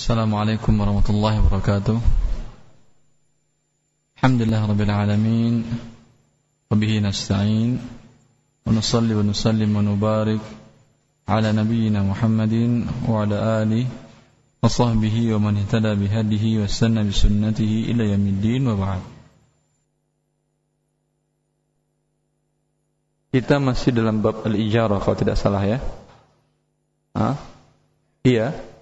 Assalamualaikum warahmatullahi wabarakatuh. Alhamdulillah rabbil alamin. Wa bihi nasta'in. Wa nusalli wa nusallim wa nubarik ala nabiyyina Muhammadin wa ala alihi wa sahbihi wa man ihtada bihadihi wa sanna bi sunnatihi ila yaumiddin wa ba'd. Kita masih dalam bab al-ijarah kalau tidak salah ya. Iya.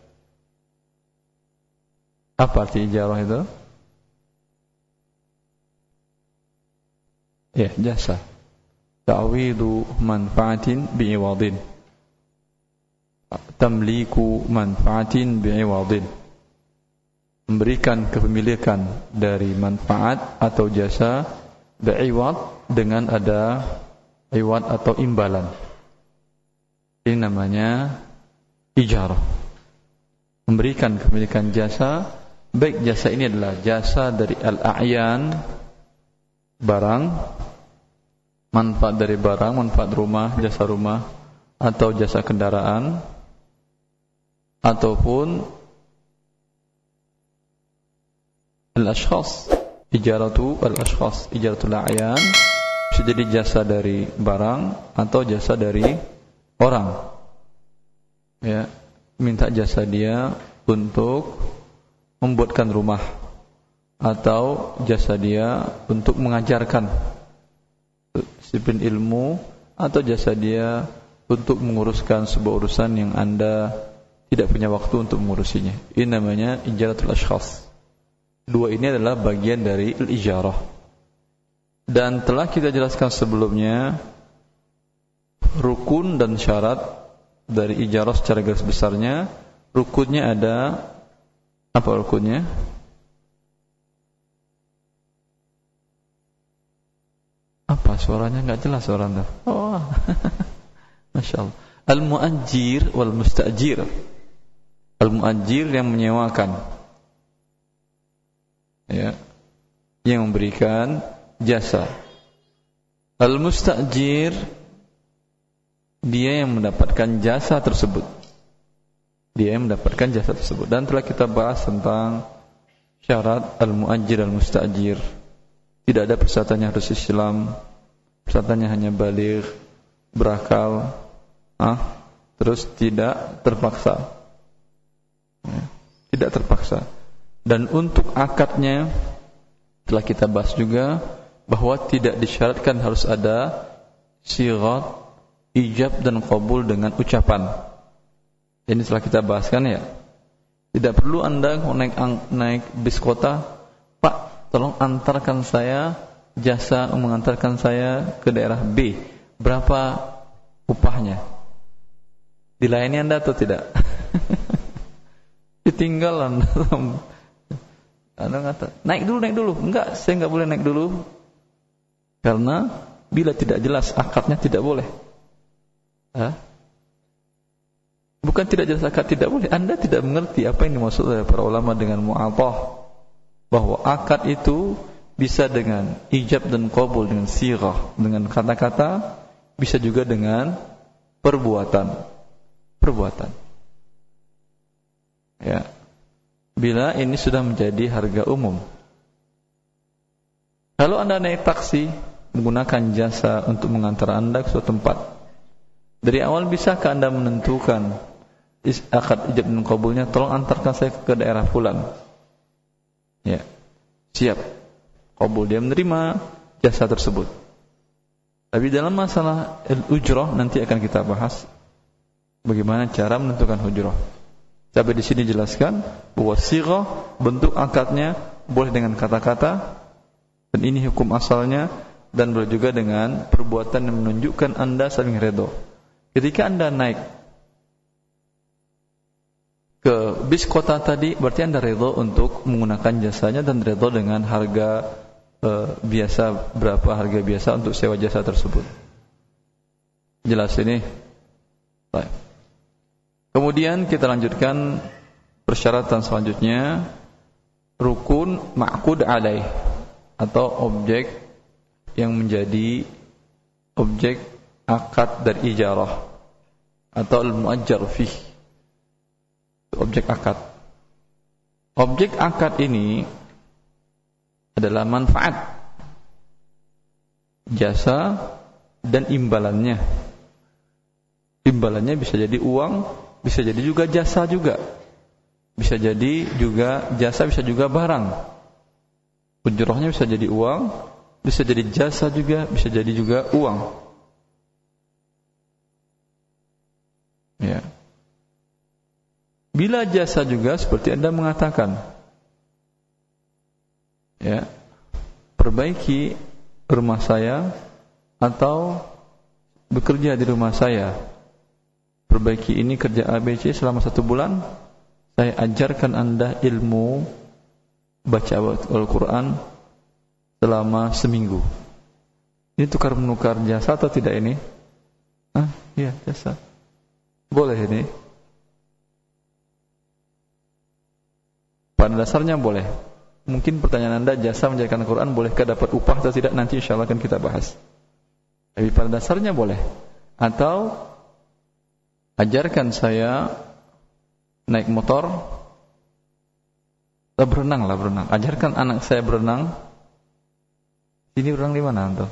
Apa arti ijarah itu? Ya, jasa. Ta'widu manfaatin bi'iwadin. Tamliku manfaatin bi'iwadin. Memberikan kepemilikan dari manfaat atau jasa bi'iwad dengan ada iwad atau imbalan. Ini namanya ijarah. Memberikan kepemilikan jasa. Baik jasa ini adalah jasa dari al-a'yan, barang, manfaat dari barang, manfaat rumah, jasa rumah, atau jasa kendaraan, ataupun al-ashkhas, ijaratu al-ashkhas, ijaratul a'yan, bisa jadi jasa dari barang atau jasa dari orang. Ya, minta jasa dia untuk membuatkan rumah atau jasa dia untuk mengajarkan disiplin ilmu atau jasa dia untuk menguruskan sebuah urusan yang Anda tidak punya waktu untuk mengurusinya. Ini namanya ijaratul ashkhas. Dua ini adalah bagian dari al-ijarah. Dan telah kita jelaskan sebelumnya rukun dan syarat dari ijarah secara garis besarnya. Rukunnya ada apa rukunnya? Apa suaranya enggak jelas suaranya? Oh. Masyaallah. Al-mu'ajjir wal musta'jir. Al-mu'ajjir yang menyewakan. Ya. Yang memberikan jasa. Al-musta'jir dia yang mendapatkan jasa tersebut. Dia yang mendapatkan jasa tersebut. Dan telah kita bahas tentang syarat al-mu'ajjir al-musta'jir. Tidak ada persyaratannya harus Islam. Persyaratannya hanya baligh, berakal, terus tidak terpaksa. Tidak terpaksa. Dan untuk akadnya telah kita bahas juga bahwa tidak disyaratkan harus ada sighat ijab dan qabul dengan ucapan. Ini setelah kita bahaskan ya. Tidak perlu Anda naik bis kota, Pak, tolong antarkan saya jasa mengantarkan saya ke daerah B. Berapa upahnya? Dilayani Anda atau tidak? Ditinggal Anda. Anda kata, naik dulu. Enggak, saya enggak boleh naik dulu. Karena bila tidak jelas akadnya tidak boleh. Bukan tidak jelas akad tidak boleh. Anda tidak mengerti apa yang dimaksud oleh para ulama dengan mu'athah. Bahwa akad itu bisa dengan ijab dan qabul, dengan sirah, dengan kata-kata, bisa juga dengan perbuatan. Ya. Bila ini sudah menjadi harga umum. Kalau Anda naik taksi menggunakan jasa untuk mengantar Anda ke suatu tempat, dari awal bisakah Anda menentukan akad ijab dan qabulnya? Tolong antarkan saya ke daerah fulan. Ya, siap. Qabul, dia menerima jasa tersebut. Tapi dalam masalah al-ujrah nanti akan kita bahas bagaimana cara menentukan ujrah. Sampai di sini jelaskan bahwa sighah bentuk akadnya boleh dengan kata-kata dan ini hukum asalnya, dan boleh juga dengan perbuatan yang menunjukkan Anda saling redha. Ketika Anda naik ke bis kota tadi, berarti Anda redha untuk menggunakan jasanya dan redha dengan harga biasa, berapa harga biasa untuk sewa jasa tersebut. Jelas ini? Baik. Kemudian kita lanjutkan persyaratan selanjutnya, rukun ma'qud alaih, atau objek yang menjadi objek akad dari ijarah atau al-mu'ajjar fih, objek akad. Objek akad ini adalah manfaat, jasa, dan imbalannya. Imbalannya bisa jadi uang, bisa jadi juga jasa juga. Bisa jadi juga jasa, bisa juga barang. Ujrohnya bisa jadi uang, bisa jadi jasa juga, bisa jadi juga uang. Ya. Bila jasa juga seperti Anda mengatakan, ya, perbaiki rumah saya atau bekerja di rumah saya. Perbaiki ini kerja ABC selama 1 bulan. Saya ajarkan Anda ilmu baca Al-Quran selama seminggu. Ini tukar menukar jasa atau tidak ini? Iya, jasa. Boleh ini. Pada dasarnya boleh. Mungkin pertanyaan Anda, jasa menjalankan Al-Quran bolehkah dapat upah atau tidak? Nanti insya Allah akan kita bahas. Tapi pada dasarnya boleh. Atau ajarkan saya naik motor, berenang. Ajarkan anak saya berenang. Ini berenang di mana tuh?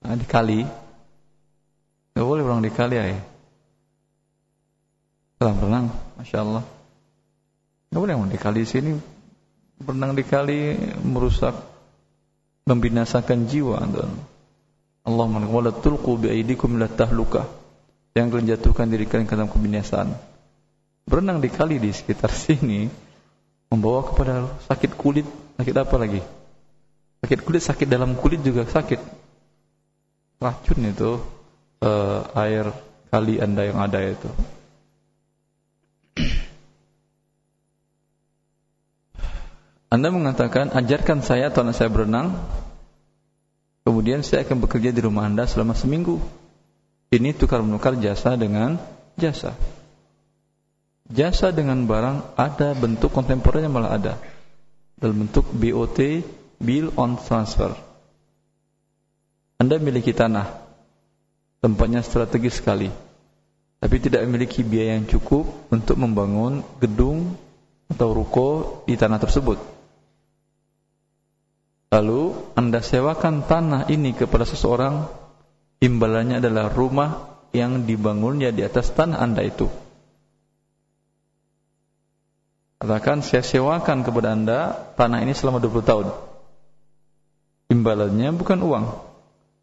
Di kali. Gak boleh berenang di kali ya. Setelah berenang, masya Allah. Gak boleh berenang di kali sini. Berenang di kali merusak, membinasakan jiwa. Allahumma wala tulqu bi aydikum ila tahlukah. Yang kalian jatuhkan diri kalian ke dalam kebinasaan. Berenang di kali di sekitar sini membawa kepada sakit kulit, sakit apa lagi? Sakit kulit, sakit dalam kulit juga sakit. Racun itu air kali Anda yang ada itu. Anda mengatakan, ajarkan saya atau anak saya berenang, kemudian saya akan bekerja di rumah Anda selama seminggu. Ini tukar menukar jasa dengan jasa. Jasa dengan barang ada bentuk kontemporernya, malah ada dalam bentuk BOT, Bill on Transfer. Anda memiliki tanah, tempatnya strategis sekali, tapi tidak memiliki biaya yang cukup untuk membangun gedung atau ruko di tanah tersebut. Lalu Anda sewakan tanah ini kepada seseorang, imbalannya adalah rumah yang dibangunnya di atas tanah Anda itu. Katakan saya sewakan kepada Anda tanah ini selama 20 tahun. Imbalannya bukan uang,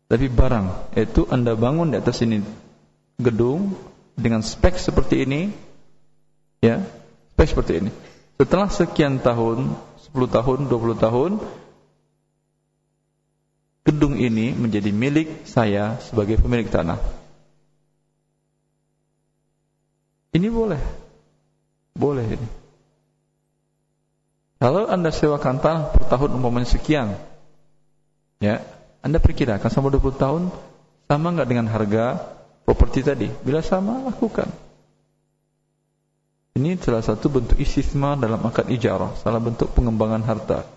tapi barang. Yaitu Anda bangun di atas ini gedung dengan spek seperti ini, ya, spek seperti ini. Setelah sekian tahun, 10 tahun, 20 tahun, gedung ini menjadi milik saya sebagai pemilik tanah. Ini boleh. Boleh ini. Kalau Anda sewakan tanah per tahun umpamanya sekian, ya, Anda perkirakan selama 20 tahun sama enggak dengan harga properti tadi? Bila sama, lakukan. Ini salah satu bentuk istismar dalam akad ijarah, salah bentuk pengembangan harta.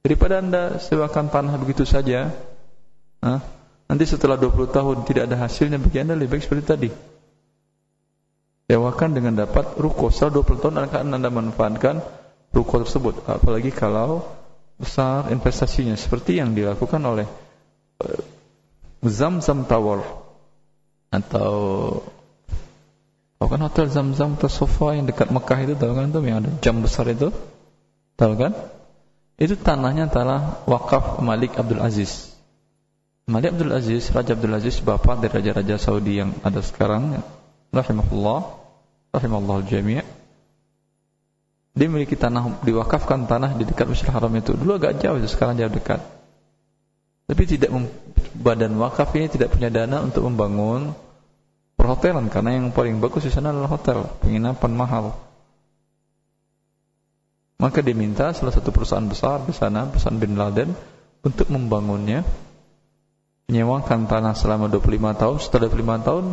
Daripada Anda sewakan tanah begitu saja, nanti setelah 20 tahun tidak ada hasilnya bagi Anda, lebih baik seperti tadi. Sewakan dengan dapat ruko. Setelah 20 tahun akan Anda manfaatkan ruko tersebut. Apalagi kalau besar investasinya, seperti yang dilakukan oleh Zamzam Tower atau kan hotel Zamzam atau Sofa yang dekat Mekah itu, tahu kan, itu yang ada jam besar itu, tahu kan? Itu tanahnya tanah wakaf Malik Abdul Aziz. Malik Abdul Aziz, Raja Abdul Aziz, bapak dari raja-raja Saudi yang ada sekarang, rahimahullah al-jami'. Dia memiliki tanah, diwakafkan tanah di dekat Masjidil Haram itu. Dulu agak jauh, itu sekarang jauh dekat. Tapi badan wakaf ini tidak punya dana untuk membangun perhotelan, karena yang paling bagus di sana adalah hotel, penginapan mahal. Maka diminta salah satu perusahaan besar di sana, perusahaan Bin Laden, untuk membangunnya, menyewakan tanah selama 25 tahun. Setelah 25 tahun,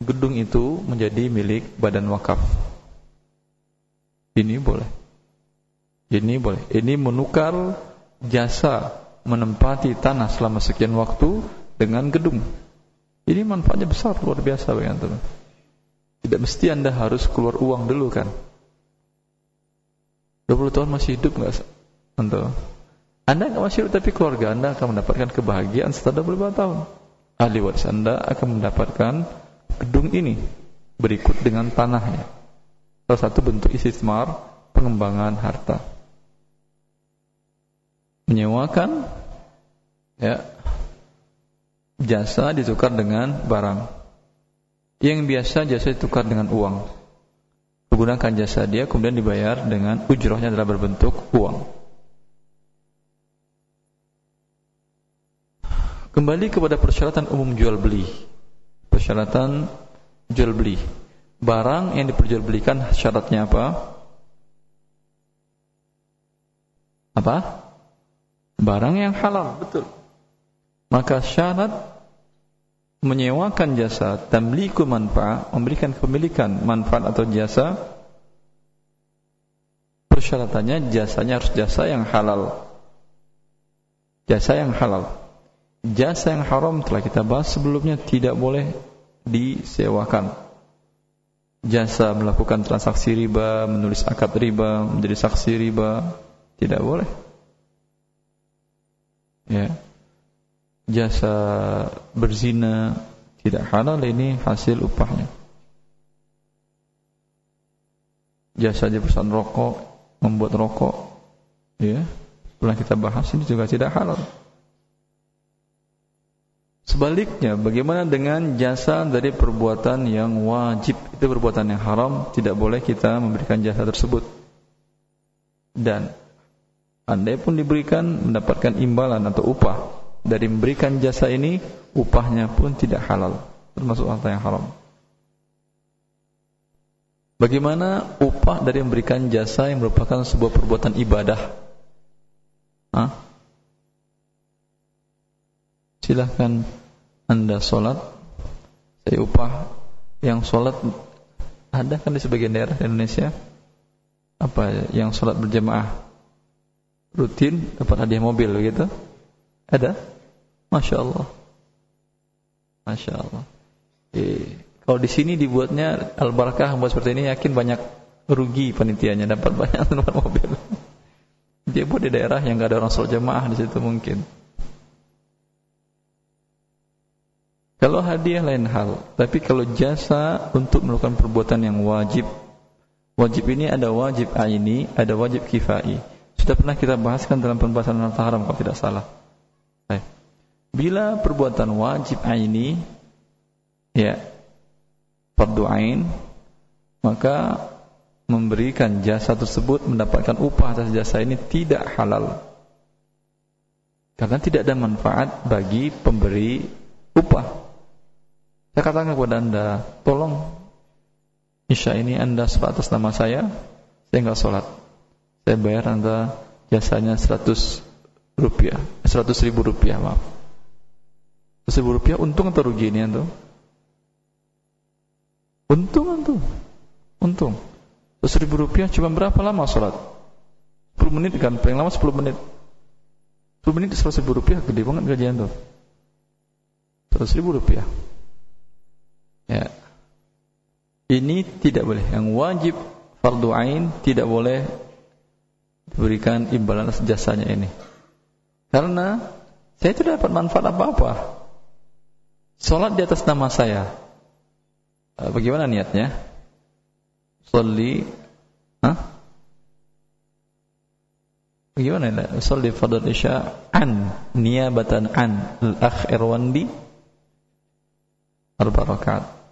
gedung itu menjadi milik badan wakaf. Ini boleh. Ini boleh. Ini menukar jasa menempati tanah selama sekian waktu dengan gedung. Ini manfaatnya besar, luar biasa bagi antum. Tidak mesti Anda harus keluar uang dulu kan. 20 tahun masih hidup enggak Anda? Anda enggak masih hidup, tapi keluarga Anda akan mendapatkan kebahagiaan setelah 25 tahun. Ahli waris Anda akan mendapatkan gedung ini berikut dengan tanahnya. Salah satu bentuk istismar, pengembangan harta. Menyewakan ya, jasa ditukar dengan barang. Yang biasa jasa ditukar dengan uang. Menggunakan jasa dia kemudian dibayar dengan ujrahnya adalah berbentuk uang. Kembali kepada persyaratan umum jual beli. Persyaratan jual beli. Barang yang diperjualbelikan syaratnya apa? Apa? Barang yang halal, betul. Maka syarat menyewakan jasa tamliku manfaat, memberikan kepemilikan manfaat atau jasa, persyaratannya jasanya harus jasa yang halal. Jasa yang halal. Jasa yang haram telah kita bahas sebelumnya, tidak boleh disewakan. Jasa melakukan transaksi riba, menulis akad riba, menjadi saksi riba, tidak boleh. Ya. Jasa berzina tidak halal, ini hasil upahnya. Jasa perusahaan rokok, membuat rokok, ya, pernah kita bahas, ini juga tidak halal. Sebaliknya, bagaimana dengan jasa dari perbuatan yang wajib? Itu perbuatan yang haram, tidak boleh kita memberikan jasa tersebut. Dan andai pun diberikan, mendapatkan imbalan atau upah dari memberikan jasa ini, upahnya pun tidak halal, termasuk harta yang haram. Bagaimana upah dari memberikan jasa yang merupakan sebuah perbuatan ibadah? Silahkan Anda sholat, saya upah yang sholat. Ada kan di sebagian daerah di Indonesia, apa yang sholat berjamaah rutin dapat hadiah mobil begitu? Ada? Masya Allah. Masya Allah. Kalau di sini dibuatnya Al-Barakah membuat seperti ini, yakin banyak rugi panitianya, dapat banyak nomor mobil. Dia buat di daerah yang nggak ada orang sholat jamaah di situ mungkin. Kalau hadiah lain hal, tapi kalau jasa untuk melakukan perbuatan yang wajib, wajib ini ada wajib aini, ada wajib kifai. Sudah pernah kita bahaskan dalam pembahasan harta haram kalau tidak salah. Bila perbuatan wajib aini, ya, fardu ain, maka memberikan jasa tersebut, mendapatkan upah atas jasa ini tidak halal. Karena tidak ada manfaat bagi pemberi upah. Saya katakan kepada Anda, tolong Isya ini Anda sholat atas nama saya enggak sholat. Saya bayar Anda jasanya 100 ribu rupiah, maaf. 100 ribu rupiah, untung atau rugi ini Anda? Untung. 100 ribu rupiah cuma berapa lama sholat? 10 menit kan, paling lama 10 menit. 10 menit 100 ribu rupiah, gede banget gaji Anda. 100 ribu rupiah. Ya. Ini tidak boleh. Yang wajib fardu ain tidak boleh berikan imbalan atas jasanya ini. Karena saya tidak dapat manfaat apa-apa. Salat di atas nama saya. Bagaimana niatnya? Sholli, bagaimana? Sholli fardhu isya niyabatan an al-akh Irwandi 4 rakaat.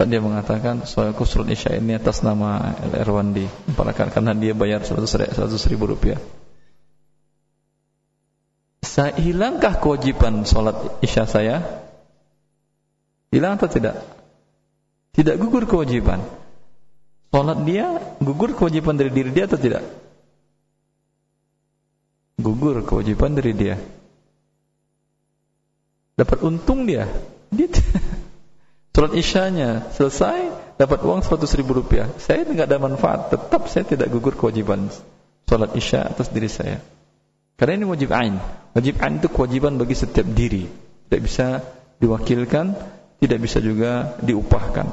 Dia mengatakan aku sholat isya ini atas nama Irwandi 4 rakaat karena dia bayar 100 ribu rupiah. Hilangkah kewajiban sholat isya saya? Hilang atau tidak? Tidak gugur kewajiban. Sholat dia gugur kewajiban dari diri dia atau tidak? Gugur kewajiban dari dia. Dapat untung dia. Sholat isyanya selesai, dapat uang 100 ribu rupiah. Saya tidak ada manfaat, tetap saya tidak gugur kewajiban sholat isya atas diri saya. Karena ini wajib ain. Wajib ain itu kewajiban bagi setiap diri. Tidak bisa diwakilkan, tidak bisa juga diupahkan.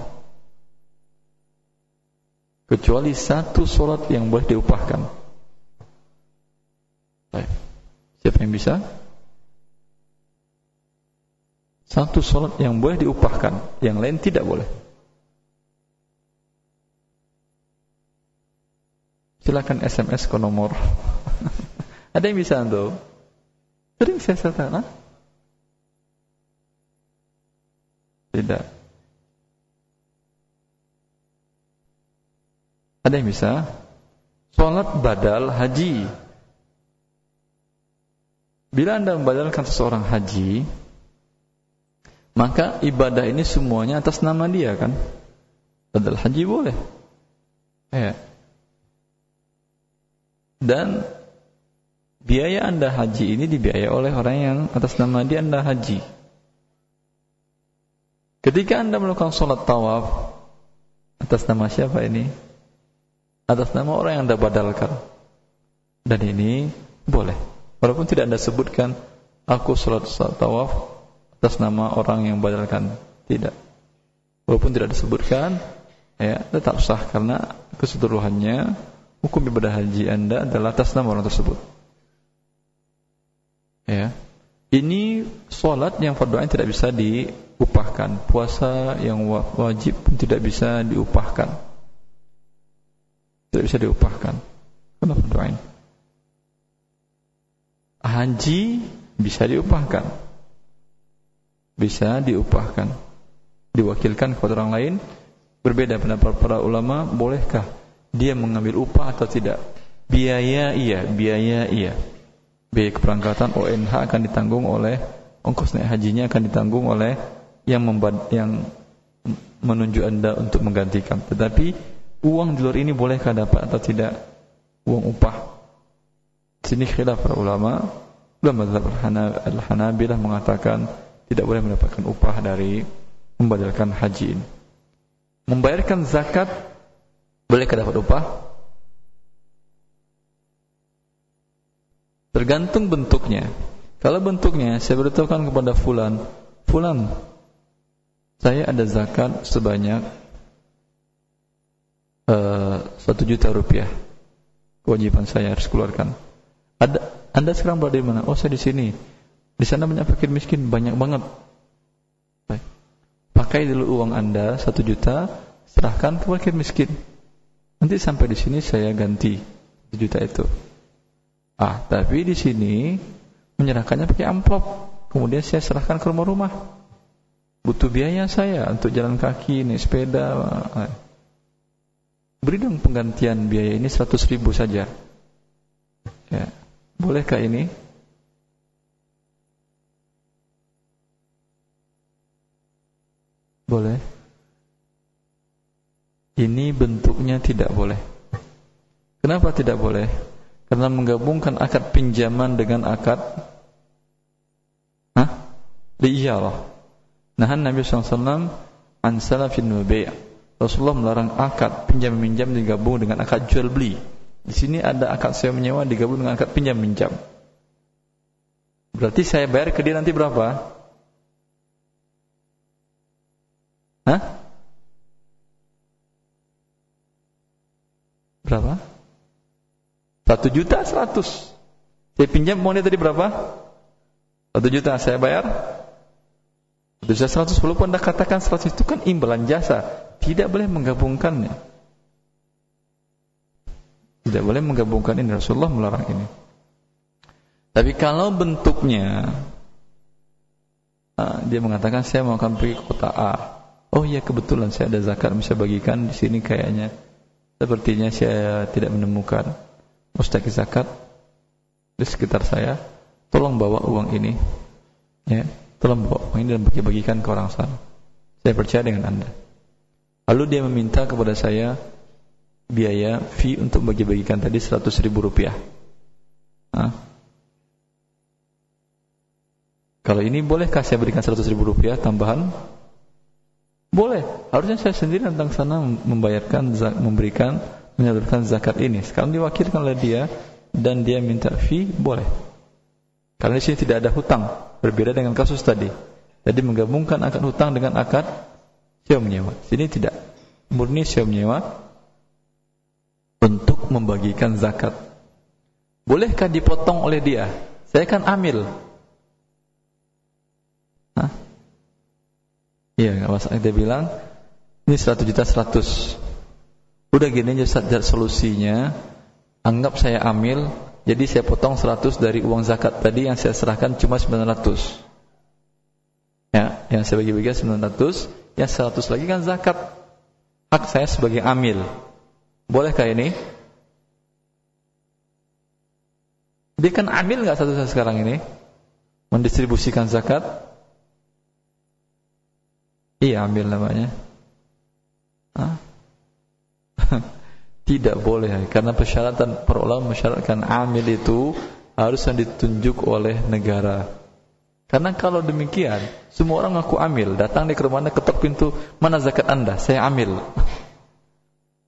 kecuali satu sholat yang boleh diupahkan. Baik. Siapa yang bisa? Satu sholat yang boleh diupahkan, yang lain tidak boleh. Silakan SMS ke nomor. Ada yang bisa tuh? Sering saya katakan, tidak. Ada yang bisa? Sholat badal haji. Bila Anda membadalkan seseorang haji, maka ibadah ini semuanya atas nama dia kan? Badal haji boleh. Ya. Dan biaya Anda haji ini dibiayai oleh orang yang atas nama dia Anda haji. Ketika Anda melakukan sholat tawaf, atas nama siapa ini? Atas nama orang yang Anda badalkan. Dan ini boleh. Walaupun tidak Anda sebutkan, aku sholat tawaf atas nama orang yang badalkan. Tidak. Walaupun tidak disebutkan, ya, tetap sah karena keseluruhannya hukum ibadah haji Anda adalah atas nama orang tersebut. Ya. Ini sholat yang fardu ain tidak bisa diupahkan. Puasa yang wajib pun tidak bisa diupahkan. Tidak bisa diupahkan. Karena fardu ain. Haji bisa diupahkan. Bisa diupahkan. Diwakilkan kepada orang lain. Berbeda pendapat para ulama, bolehkah dia mengambil upah atau tidak? Biaya iya. Biaya keberangkatan ONH akan ditanggung oleh, ongkos naik hajinya akan ditanggung oleh yang menunjuk Anda untuk menggantikan. Tetapi uang di luar ini bolehkah dapat atau tidak? Uang upah. Sini khilaf para ulama. Mazhab Al-Hanabilah mengatakan tidak boleh mendapatkan upah dari membadalkan haji ini. Membayarkan zakat bolehkah dapat upah? Tergantung bentuknya. Kalau bentuknya saya beritahukan kepada fulan, saya ada zakat sebanyak 1 juta rupiah. Kewajiban saya harus keluarkan. Anda sekarang berada di mana? Oh, saya di sini. Di sana banyak fakir miskin, banyak banget. Baik. Pakai dulu uang Anda 1 juta, serahkan ke fakir miskin. Nanti sampai di sini saya ganti 1 juta itu. Tapi di sini menyerahkannya pakai amplop. Kemudian saya serahkan ke rumah-rumah. Butuh biaya saya untuk jalan kaki, naik sepeda. Beri dong penggantian biaya ini 100.000 saja. Ya. Bolehkah ini? Boleh. Ini bentuknya tidak boleh. Kenapa tidak boleh? Karena menggabungkan akad pinjaman dengan akad diijarah. Nahan Nabi SAW an salafin wa bai'. Rasulullah melarang akad pinjam-minjam digabung dengan akad jual beli. Di sini ada akad sewa menyewa digabung dengan akad pinjam-minjam. Berarti saya bayar ke dia nanti berapa? Berapa? 1.100.000. Saya pinjam uangnya tadi berapa? 1 juta. Saya bayar 1.100.000. Walaupun Anda katakan 100 itu kan imbalan jasa, tidak boleh menggabungkannya. Tidak boleh menggabungkan ini. Rasulullah melarang ini. Tapi kalau bentuknya dia mengatakan saya mau akan pergi ke kota A. Oh iya, kebetulan saya ada zakat bisa bagikan di sini, kayaknya sepertinya saya tidak menemukan mustahik zakat di sekitar saya. Tolong bawa uang ini, ya, tolong bawa uang ini dan bagi-bagikan ke orang sana. Saya percaya dengan Anda. Lalu dia meminta kepada saya biaya fee untuk bagi-bagikan tadi 100.000 rupiah. Kalau ini bolehkah saya berikan 100.000 rupiah tambahan? Boleh. Harusnya saya sendiri datang sana membayarkan, menyalurkan zakat ini. Sekarang diwakilkan oleh dia dan dia minta fee, boleh. Karena di sini tidak ada hutang, berbeda dengan kasus tadi. Jadi menggabungkan akad hutang dengan akad sewa menyewa. Sini tidak, murni sewa menyewa. untuk membagikan zakat. Bolehkah dipotong oleh dia? Saya kan amil. Hah? Iya, nggak masalah. Dia bilang, ini 100 juta 100. Udah gini aja solusinya. Anggap saya amil, jadi saya potong 100 dari uang zakat tadi yang saya serahkan cuma 900. Ya, yang saya bagi-bagi 900, yang 100 lagi kan zakat. Hak saya sebagai amil. Bolehkah ini? Dia kan amil nggak satu sekarang ini? Mendistribusikan zakat? Iya, ambil namanya. Tidak boleh, karena persyaratan para ulama mensyaratkan amil itu harus yang ditunjuk oleh negara. Karena kalau demikian, semua orang ngaku amil, datang di ke rumahnya, ketok pintu, mana zakat Anda? Saya amil.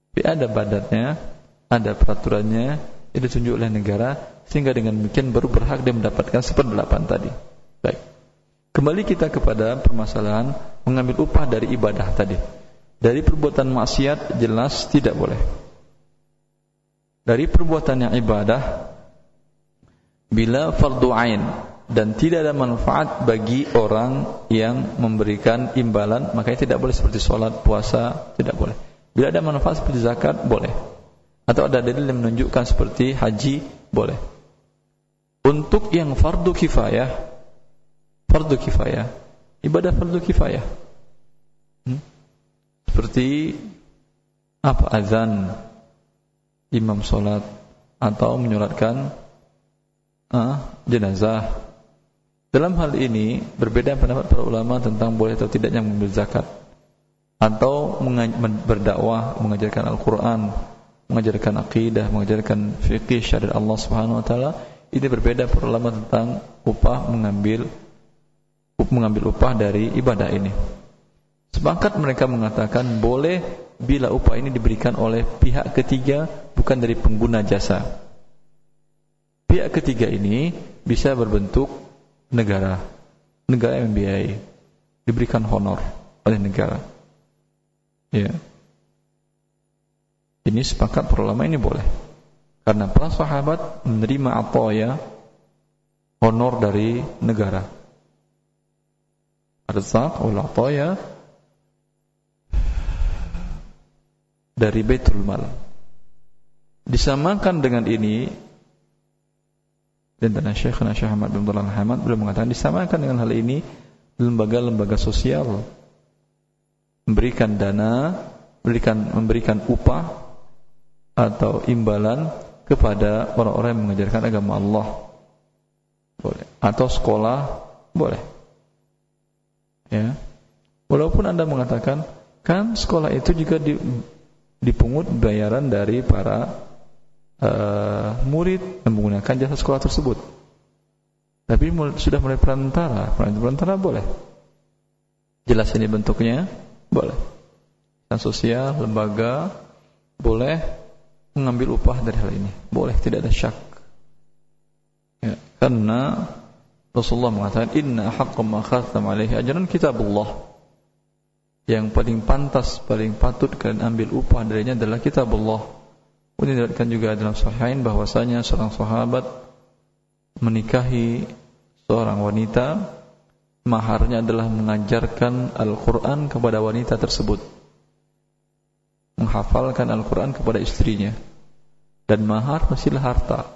Tapi ada badatnya, ada peraturannya, itu ditunjuk oleh negara, sehingga dengan demikian baru berhak dia mendapatkan 1/8 tadi. Baik. Kembali kita kepada permasalahan mengambil upah dari ibadah tadi. Dari perbuatan maksiat jelas tidak boleh. Dari perbuatan yang ibadah, bila fardu ain dan tidak ada manfaat bagi orang yang memberikan imbalan, makanya tidak boleh seperti sholat, puasa, tidak boleh. Bila ada manfaat seperti zakat, boleh. Atau ada dalil yang menunjukkan seperti haji, boleh. Untuk yang fardu kifayah, ibadah fardu kifayah, seperti apa, azan, imam sholat, atau menyolatkan jenazah. Dalam hal ini berbeda pendapat para ulama tentang boleh atau tidaknya mengambil zakat, atau berdakwah, mengajarkan Al-Quran, mengajarkan akidah, mengajarkan fikih syariat Allah Subhanahu wa taala. Ini berbeda para ulama tentang mengambil upah dari ibadah ini. Sepakat mereka mengatakan boleh bila upah ini diberikan oleh pihak ketiga, bukan dari pengguna jasa. Pihak ketiga ini bisa berbentuk negara yang membiayai, diberikan honor oleh negara. Ya. Ini sepakat para ulama ini boleh. Karena para sahabat menerima ataya, honor dari negara. Arzaq wal ataya dari Baitul Mal. Disamakan dengan ini, dan Syekh Ahmad bin Abdullah Al-Hamad belum mengatakan disamakan dengan hal ini lembaga-lembaga sosial, memberikan dana, memberikan upah atau imbalan kepada orang-orang yang mengajarkan agama Allah, boleh. Atau sekolah, boleh. Ya, walaupun Anda mengatakan kan sekolah itu juga dipungut bayaran dari para murid yang menggunakan jasa sekolah tersebut. Tapi sudah mulai perantara boleh. Jelas ini bentuknya, boleh. Dan sosial, lembaga, boleh mengambil upah dari hal ini, boleh, tidak ada syak. Ya, karena Rasulullah mengatakan inna haqqam ma khatam alaihi ajran kitabullah. Yang paling pantas, paling patut kalian ambil upah darinya adalah kitabullah. Ini diriwayatkan juga dalam sahihain bahwasanya seorang sahabat menikahi seorang wanita, maharnya adalah mengajarkan Al-Quran kepada wanita tersebut, menghafalkan Al-Quran kepada istrinya, dan mahar mestilah harta.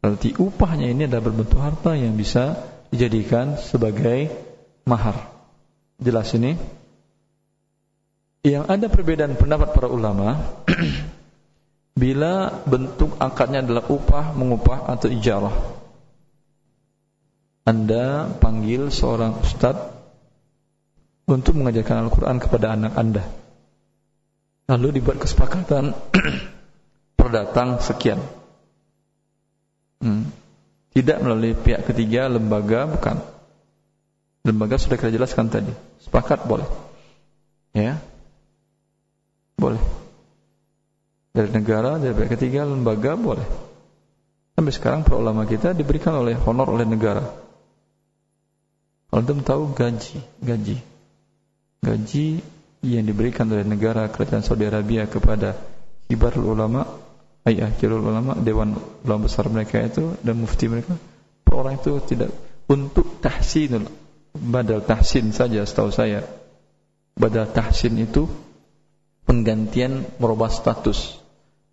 Berarti upahnya ini adalah berbentuk harta yang bisa dijadikan sebagai mahar. Jelas ini? Yang ada perbedaan pendapat para ulama bila bentuk akadnya adalah upah, mengupah atau ijarah. Anda panggil seorang ustadz untuk mengajarkan Al-Quran kepada anak Anda, lalu dibuat kesepakatan per datang sekian. Tidak melalui pihak ketiga, lembaga, bukan. Lembaga sudah kita jelaskan tadi. Sepakat boleh. Ya, boleh. Dari negara, dari pihak ketiga, lembaga, boleh. Sampai sekarang para ulama kita diberikan honor oleh negara. Kalau Anda tahu gaji yang diberikan oleh negara kerajaan Saudi Arabia kepada kibarul ulama, kirul ulama, dewan ulama besar mereka itu dan mufti mereka, per orang itu tidak untuk tahsinul, badal tahsin saja setahu saya. Badal tahsin itu penggantian merubah status.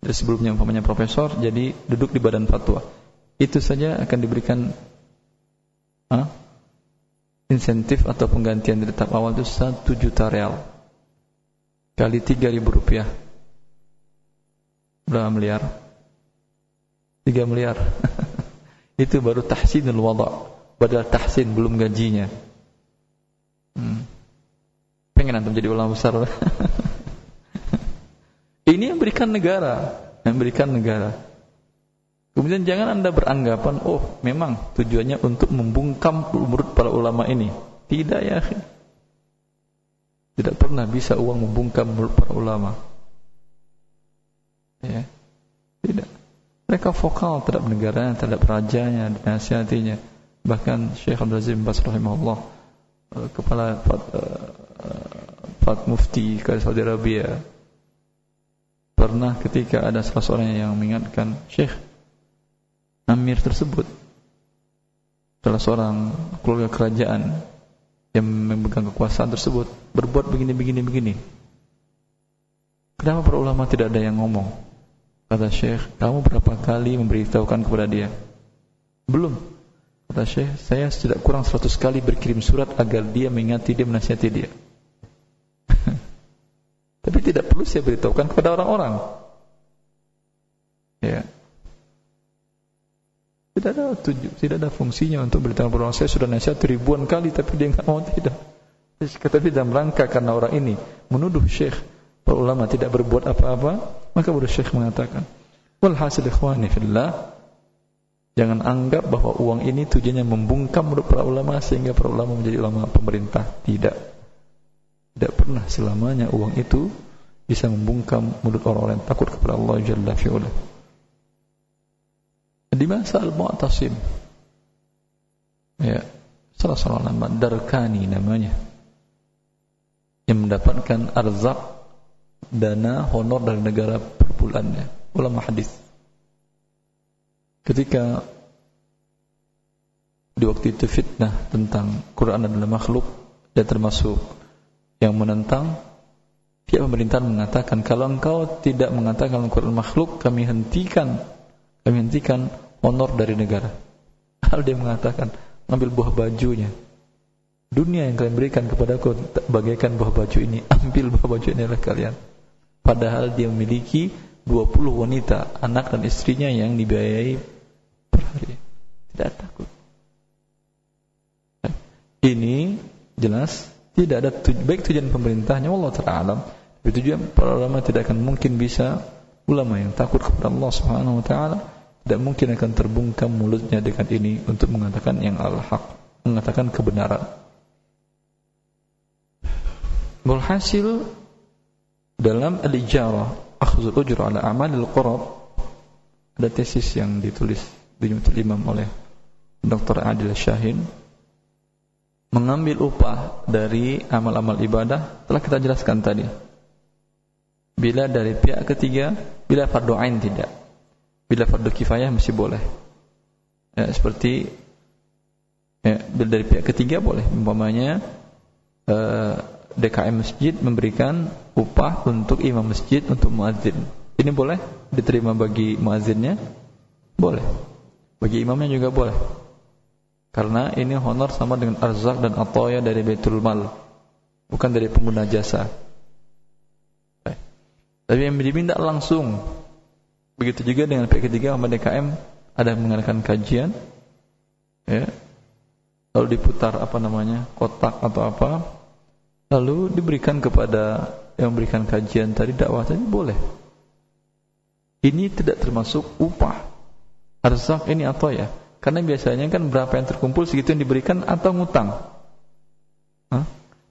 Dari sebelumnya umpamanya profesor jadi duduk di badan fatwa. Itu saja akan diberikan insentif atau penggantian dari tahap awal itu 1 juta real kali 3.000 rupiah. Berapa miliar? 3 miliar. Itu baru tahsinul wada', badal tahsin, belum gajinya. Pengen antum jadi ulama besar. Ini yang berikan negara, Kemudian jangan Anda beranggapan, oh memang tujuannya untuk membungkam menurut para ulama ini. Tidak ya. Tidak pernah bisa uang membungkam menurut para ulama. Ya. Tidak. Mereka vokal terhadap negaranya, terhadap rajanya, dinasihatinya. Bahkan Syekh Abdul Aziz bin Baz rahimahullah, kepala Mufti ke Saudi Arabia, pernah ketika ada salah seorang yang mengingatkan Syekh, Amir tersebut salah seorang keluarga kerajaan yang memegang kekuasaan tersebut berbuat begini. Kenapa para ulama tidak ada yang ngomong? Kata Syekh, kamu berapa kali memberitahukan kepada dia? Belum. Kata Syekh, saya tidak kurang 100 kali berkirim surat agar dia mengingati dia, menasihati dia. Tapi tidak perlu saya beritahukan kepada orang-orang. Ya. Tidak ada fungsinya untuk beritahu kepada orang. Saya sudah nasihat ribuan kali tapi dia enggak mau, tidak. Kata dia dalam rangka karena orang ini menuduh Syekh, para ulama tidak berbuat apa-apa, maka baru Syekh mengatakan, walhasil ikhwani fillah, jangan anggap bahwa uang ini tujuannya membungkam menurut para ulama sehingga para ulama menjadi ulama pemerintah. Tidak pernah selamanya uang itu bisa membungkam mulut orang-orang yang takut kepada Allah Jalla fi'ula. Di masa Al-Mu'tasim, ya, salah seorang nama Darkani namanya, yang mendapatkan arzak dana honor dari negara per bulannya, ulama hadis. Ketika di waktu itu fitnah tentang Quran adalah makhluk, dan termasuk yang menentang, pihak pemerintahan mengatakan, kalau engkau tidak mengatakan Al-Quran makhluk, kami hentikan honor dari negara. Hal dia mengatakan, ambil buah bajunya. Dunia yang kalian berikan kepadaku bagaikan buah baju ini, ambil buah baju ini oleh kalian. Padahal dia memiliki 20 wanita, anak dan istrinya yang dibiayai per hari. Tidak takut. Ini jelas tidak ada baik tujuan pemerintahnya, wallahu ta'ala alam. Tujuan para ulama tidak akan mungkin bisa, ulama yang takut kepada Allah Subhanahu wa taala tidak mungkin akan terbungkam mulutnya dengan ini untuk mengatakan yang al-haq, mengatakan kebenaran. Walhasil dalam al-ijarah akhdhul ujur ala a'malil qurab, ada tesis yang ditulis di Imam oleh Dr. Adil Syahin, mengambil upah dari amal-amal ibadah telah kita jelaskan tadi. Bila dari pihak ketiga, bila fardu ain tidak. Bila fardu kifayah masih boleh. Ya, seperti bila dari pihak ketiga boleh. Umpamanya DKM masjid memberikan upah untuk imam masjid, untuk muadzin. Ini boleh diterima bagi muazzinnya? Boleh. Bagi imamnya juga boleh. Karena ini honor sama dengan arzak dan ataya dari Baitul Mal, bukan dari pengguna jasa. Tapi yang diminta langsung. Begitu juga dengan pihak ketiga sama DKM, ada mengadakan kajian, ya, lalu diputar kotak atau apa, lalu diberikan kepada yang memberikan kajian tadi, dakwah tadi, boleh. Ini tidak termasuk upah. Arzak ini atau ya, karena biasanya kan berapa yang terkumpul segitu yang diberikan atau ngutang.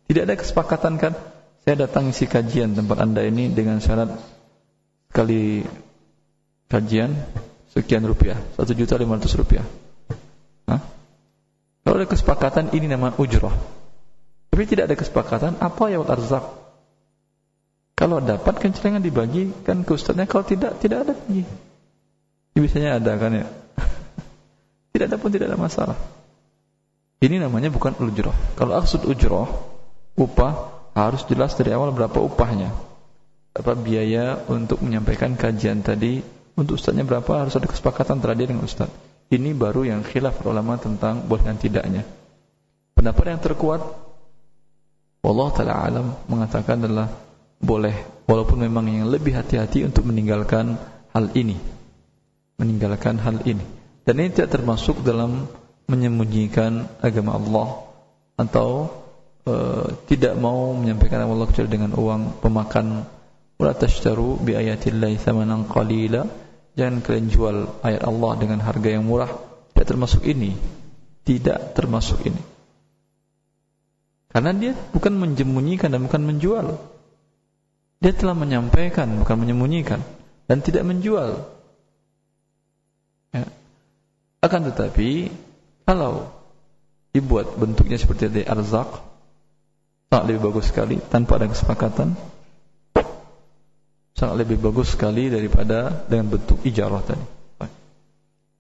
Tidak ada kesepakatan kan, saya datang isi kajian tempat Anda ini dengan syarat kali kajian sekian rupiah, 1.500.000 rupiah. Kalau ada kesepakatan ini namanya ujrah. Tapi tidak ada kesepakatan apa ya arzak. Kalau dapat kan celengan dibagikan ke ustadznya, kalau tidak ada lagi. Biasanya ada kan ya. Tidak ada pun tidak ada masalah. Ini namanya bukan ujrah. Kalau maksud ujrah, upah, harus jelas dari awal berapa upahnya. Berapa biaya untuk menyampaikan kajian tadi, untuk ustadznya berapa, harus ada kesepakatan antara dia dengan ustadz. Ini baru yang khilaf ulama tentang boleh dan tidaknya. Pendapat yang terkuat, wallahu ta'ala alam, mengatakan adalah boleh, walaupun memang yang lebih hati-hati untuk meninggalkan hal ini. Meninggalkan hal ini. Dan ini tidak termasuk dalam menyembunyikan agama Allah atau tidak mau menyampaikan agama Allah kecuali dengan uang pemakan. Wala tashtaru bi ayatillahi thamanan qalila. Jangan kalian jual ayat Allah dengan harga yang murah. Tidak termasuk ini. Tidak termasuk ini. Karena dia bukan menyembunyikan dan bukan menjual. Dia telah menyampaikan, bukan menyembunyikan, dan tidak menjual. Ya. Akan tetapi kalau dibuat bentuknya seperti tadi arzak, sangat lebih bagus sekali tanpa ada kesepakatan. Sangat lebih bagus sekali daripada dengan bentuk ijarah tadi.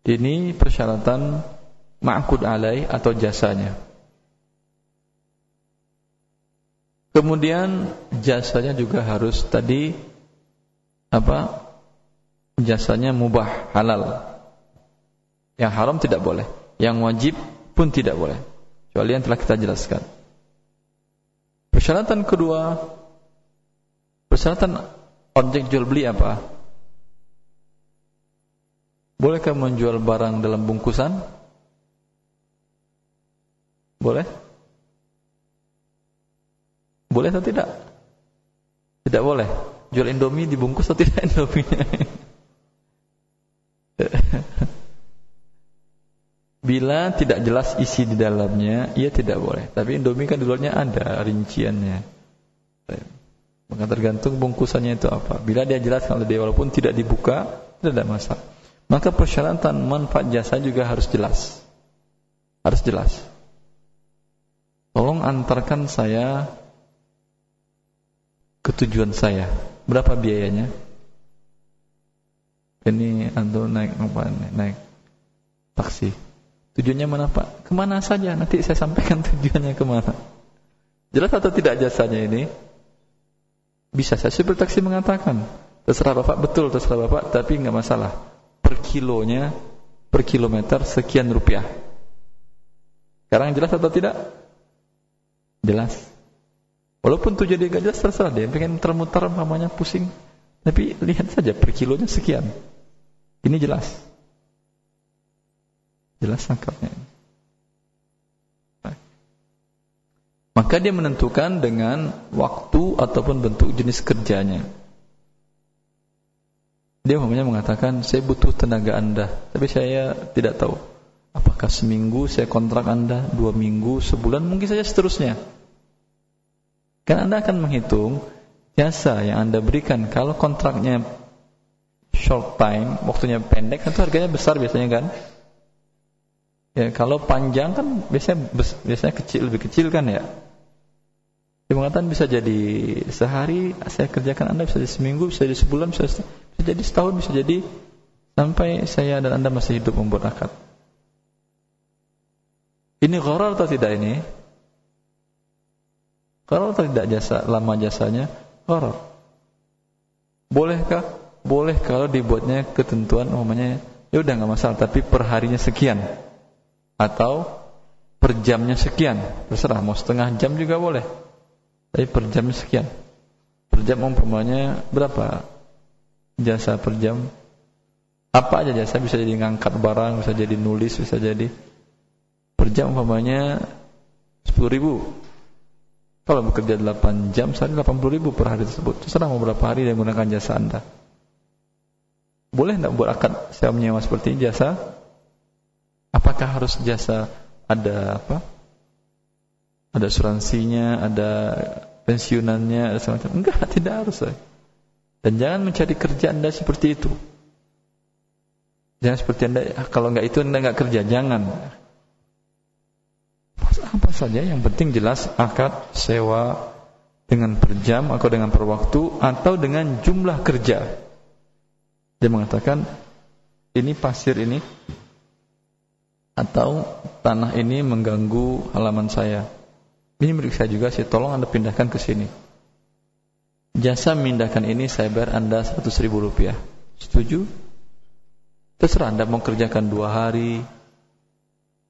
Ini persyaratan ma'qud alai atau jasanya. Kemudian jasanya juga harus tadi apa? Jasanya mubah, halal. Yang haram tidak boleh, yang wajib pun tidak boleh. Kecuali yang telah kita jelaskan. Persyaratan kedua, persyaratan objek jual beli apa? Bolehkah menjual barang dalam bungkusan? Boleh? Boleh atau tidak? Tidak boleh. Jual Indomie dibungkus atau tidak Indominya? Bila tidak jelas isi di dalamnya, ia tidak boleh. Tapi Indomie kan di luarnya ada rinciannya. Maka tergantung bungkusannya itu apa. Bila dia jelas, kalau dia walaupun tidak dibuka, tidak ada masalah. Maka persyaratan manfaat jasa juga harus jelas. Harus jelas. Tolong antarkan saya ke tujuan saya. Berapa biayanya? Ini antum naik apa? Naik taksi. Tujuannya mana Pak? Kemana saja? Nanti saya sampaikan tujuannya kemana. Jelas atau tidak jasanya ini? Bisa saya supir taksi mengatakan, terserah Bapak, betul terserah Bapak, tapi enggak masalah. Per kilonya, per kilometer sekian rupiah. Sekarang jelas atau tidak? Jelas. Walaupun tujuan dia enggak jelas, terserah dia pengen muter-muter mamanya pusing. Tapi lihat saja per kilonya sekian. Ini jelas. Jelas angkanya. Maka dia menentukan dengan waktu ataupun bentuk jenis kerjanya. Dia umumnya mengatakan, saya butuh tenaga Anda, tapi saya tidak tahu apakah seminggu saya kontrak Anda, 2 minggu, sebulan, mungkin saja seterusnya. Kan Anda akan menghitung jasa yang Anda berikan. Kalau kontraknya short time, waktunya pendek, tentu harganya besar biasanya kan. Ya, kalau panjang kan biasanya kecil, lebih kecil kan ya. Dia mengatakan bisa jadi sehari saya kerjakan Anda, bisa jadi seminggu, bisa jadi sebulan, bisa jadi setahun, bisa jadi sampai saya dan Anda masih hidup membuat akad. Ini gharar atau tidak ini? Gharar atau tidak jasa, lama jasanya? Gharar. Bolehkah? Boleh kalau dibuatnya ketentuan umumnya, ya udah enggak masalah, tapi per harinya sekian. Atau per jamnya sekian, terserah, mau setengah jam juga boleh, tapi per jamnya sekian. Per jam umpamanya berapa jasa per jam? Apa aja jasa, bisa jadi ngangkat barang, bisa jadi nulis, bisa jadi per jam umpamanya 10.000. Kalau bekerja 8 jam sehari 80.000 per hari tersebut, terserah mau berapa hari dia menggunakan jasa Anda. Boleh tidak buat akad sewa menyewa seperti ini jasa? Apakah harus jasa ada apa? Ada asuransinya, ada pensiunannya, ada semacam? Enggak, tidak harus. Dan jangan mencari kerja Anda seperti itu. Jangan seperti Anda, kalau enggak itu Anda enggak kerja, jangan. Apa saja yang penting jelas akad sewa dengan per jam atau dengan per waktu atau dengan jumlah kerja. Dia mengatakan ini pasir ini atau tanah ini mengganggu halaman saya. Ini milik saya juga sih, tolong Anda pindahkan ke sini. Jasa memindahkan ini saya bayar Anda 100.000 rupiah. Setuju? Terserah Anda mau kerjakan 2 hari,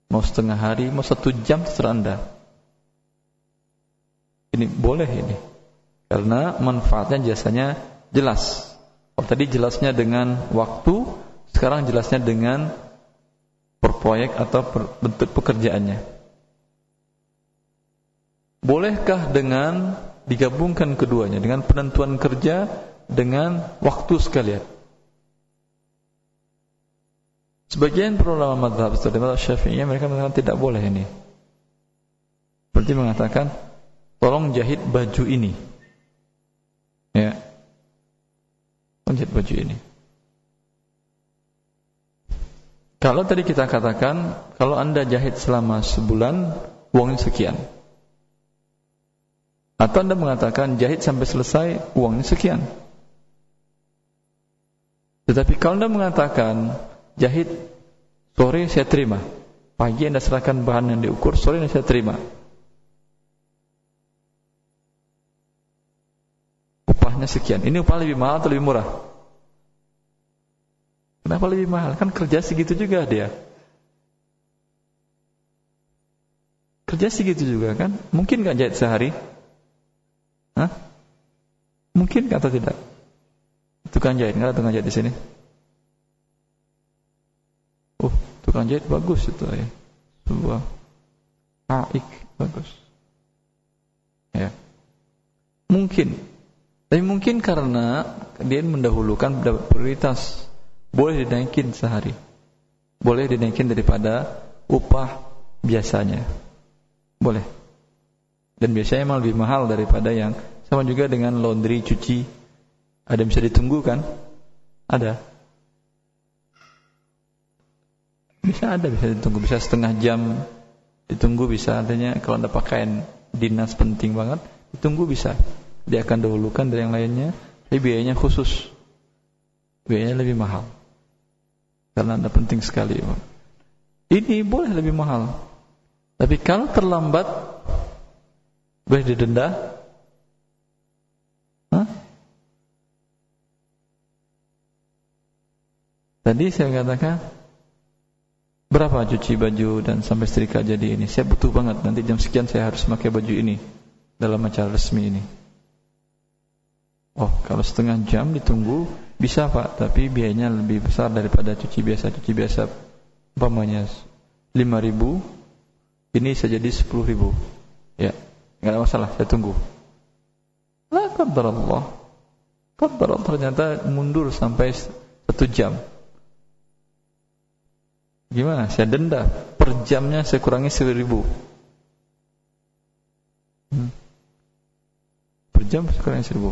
mau setengah hari, mau 1 jam, terserah Anda. Ini boleh ini. Karena manfaatnya jasanya jelas. Kalau tadi jelasnya dengan waktu, sekarang jelasnya dengan per proyek atau bentuk pekerjaannya. Bolehkah dengan digabungkan keduanya, dengan penentuan kerja dengan waktu sekalian? Sebagian para ulama mazhab Syafi'iyah mereka mengatakan tidak boleh ini. Seperti mengatakan, tolong jahit baju ini. Ya. Tolong jahit baju ini. Kalau tadi kita katakan, kalau Anda jahit selama sebulan, uangnya sekian. Atau Anda mengatakan, jahit sampai selesai, uangnya sekian. Tetapi kalau Anda mengatakan, jahit sore saya terima, pagi Anda serahkan bahan yang diukur, sore saya terima, upahnya sekian. Ini upah lebih mahal atau lebih murah? Kenapa lebih mahal? Kan kerja segitu juga dia. Kerja segitu juga kan? Mungkin gak jahit sehari? Hah? Mungkin atau tidak? Tukang jahit, nggak ada tukang jahit di sini? Tukang jahit bagus itu ya. Sebuah aik bagus. Ya. Mungkin. Tapi mungkin karena dia mendahulukan prioritas. Boleh dinaikin sehari. Boleh dinaikin daripada upah biasanya. Boleh. Dan biasanya memang lebih mahal daripada yang sama juga dengan laundry, cuci. Ada yang bisa ditunggu kan? Ada. Bisa ditunggu, bisa setengah jam ditunggu bisa. Artinya kalau Anda pakaian dinas penting banget, ditunggu bisa. Dia akan dahulukan dari yang lainnya, tapi biayanya khusus. Biayanya lebih mahal. Karena Anda penting sekali. Ini boleh lebih mahal. Tapi kalau terlambat, boleh didenda. Hah? Tadi saya katakan, berapa cuci baju dan sampai setrika jadi ini? Saya butuh banget, nanti jam sekian saya harus pakai baju ini dalam acara resmi ini. Oh, kalau setengah jam ditunggu, bisa Pak, tapi biayanya lebih besar daripada cuci biasa. Cuci biasa umpamanya 5.000, ini bisa jadi 10.000. Ya, nggak ada masalah, saya tunggu. La qadarallah. Qadarallah ternyata mundur sampai 1 jam. Gimana? Saya denda. Per jamnya saya kurangi 1.000. Per jam saya kurangi 1.000.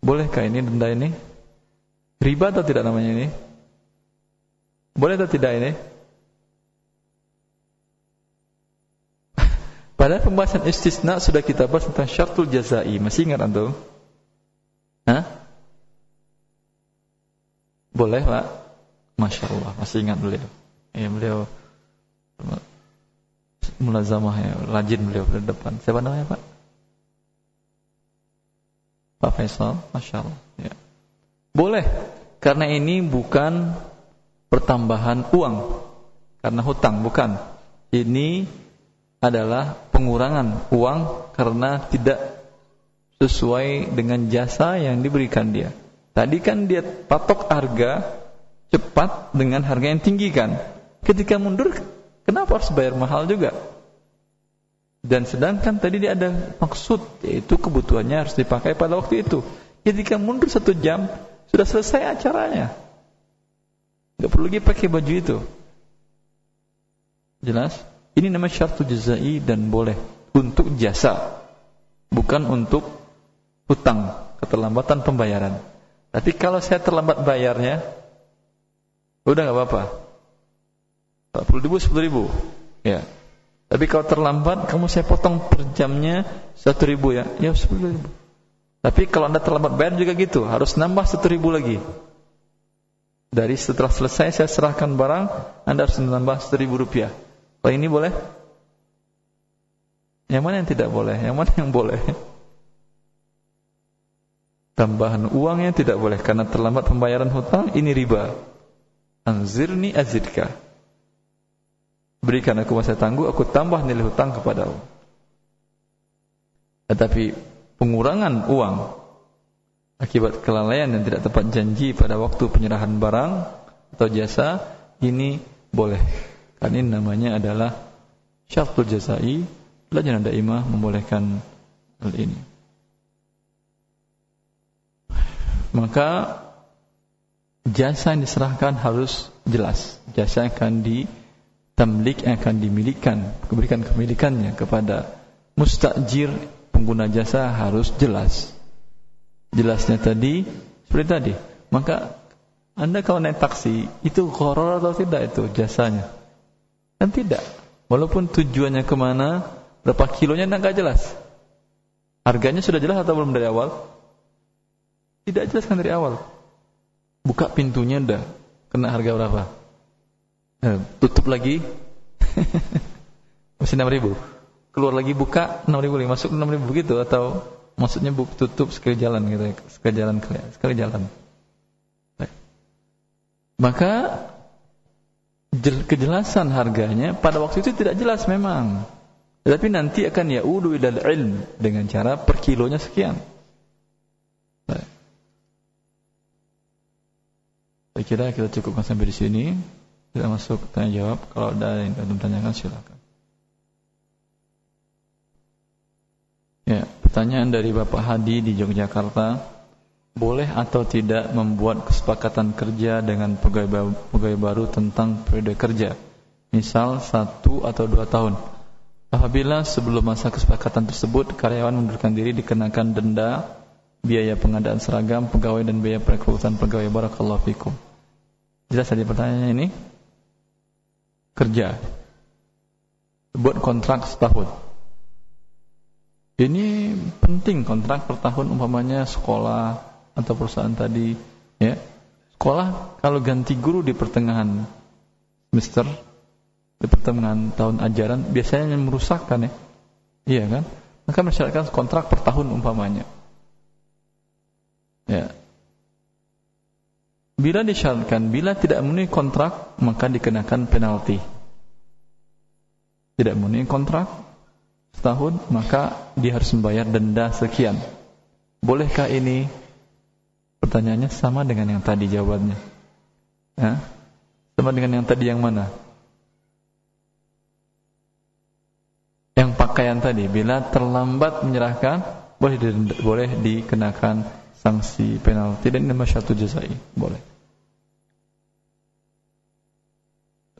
Bolehkah ini denda ini? Riba atau tidak namanya ini? Boleh atau tidak ini? Pada pembahasan istisna sudah kita bahas tentang syartul jazai. Masih ingat antum? Hah? Boleh Pak? Masya Allah, masih ingat beliau. Ya, beliau mulazamah ya, rajin beliau di depan. Siapa namanya Pak? Pak Faisal, Masya Allah ya. Boleh, karena ini bukan pertambahan uang karena hutang, bukan. Ini adalah pengurangan uang karena tidak sesuai dengan jasa yang diberikan dia. Tadi kan dia patok harga cepat dengan harga yang tinggi kan. Ketika mundur, kenapa harus bayar mahal juga? Dan sedangkan tadi dia ada maksud, yaitu kebutuhannya harus dipakai pada waktu itu. Ketika mundur 1 jam, sudah selesai acaranya. Gak perlu lagi pakai baju itu. Jelas? Ini namanya syartul jazai dan boleh untuk jasa, bukan untuk hutang, keterlambatan pembayaran. Tapi kalau saya terlambat bayarnya, udah gak apa-apa. 40.000, 10.000. Ya. Tapi kalau terlambat, kamu saya potong per jamnya 1.000 ya. Ya 10.000. Tapi kalau Anda terlambat bayar juga gitu, harus nambah 1.000 lagi. Dari setelah selesai saya serahkan barang, Anda harus menambah 1.000 rupiah. Kalau ini boleh? Yang mana yang tidak boleh? Yang mana yang boleh? Tambahan uangnya tidak boleh karena terlambat pembayaran hutang, ini riba. Anzirni azidka. Berikan aku masa tangguh, aku tambah nilai hutang kepadamu. Tetapi pengurangan uang akibat kelalaian dan tidak tepat janji pada waktu penyerahan barang atau jasa, ini boleh. Karena ini namanya adalah syartul jazai. Lajnah daimah membolehkan hal ini. Maka jasa yang diserahkan harus jelas. Jasa yang akan ditamlik, yang akan dimilikan, diberikan kepemilikannya kepada mustajir pengguna jasa harus jelas. Jelasnya tadi seperti tadi. Maka Anda kalau naik taksi itu gharar atau tidak itu jasanya? Kan tidak. Walaupun tujuannya kemana, berapa kilonya enggak jelas. Harganya sudah jelas atau belum dari awal? Tidak jelas kan dari awal. Buka pintunya dah kena harga berapa? Tutup lagi masih 6.000. Keluar lagi buka 6.000 lagi, masuk 6.000 begitu atau maksudnya tutup sekali jalan gitu ya, sekali jalan. Baik. Maka kejelasan harganya pada waktu itu tidak jelas memang. Tetapi nanti akan ya'udu ilal ilm dengan cara per kilonya sekian. Baik. Saya kira kita cukupkan sampai di sini. Kita masuk tanya jawab. Kalau ada yang belum tanyakan silakan. Ya, pertanyaan dari Bapak Hadi di Yogyakarta. Boleh atau tidak membuat kesepakatan kerja dengan pegawai baru tentang periode kerja? Misal 1 atau 2 tahun. Apabila sebelum masa kesepakatan tersebut karyawan mundurkan diri, dikenakan denda, biaya pengadaan seragam pegawai dan biaya perekrutan pegawai. Barakallahu fikum. Jelas tadi pertanyaannya ini? Kerja. Buat kontrak setahun. Ini penting kontrak per tahun, umpamanya sekolah atau perusahaan tadi, ya. Sekolah kalau ganti guru di pertengahan semester, di pertengahan tahun ajaran biasanya merusakkan ya. Iya kan? Maka mensyaratkan kontrak per tahun umpamanya. Ya. Bila disyaratkan, bila tidak memenuhi kontrak maka dikenakan penalti. Tidak memenuhi kontrak setahun maka dia harus membayar denda sekian. Bolehkah ini? Pertanyaannya sama dengan yang tadi jawabannya. Ya? Sama dengan yang tadi yang mana? Yang pakaian tadi, bila terlambat menyerahkan boleh dikenakan sanksi penalti dan nama syartul jazai, boleh.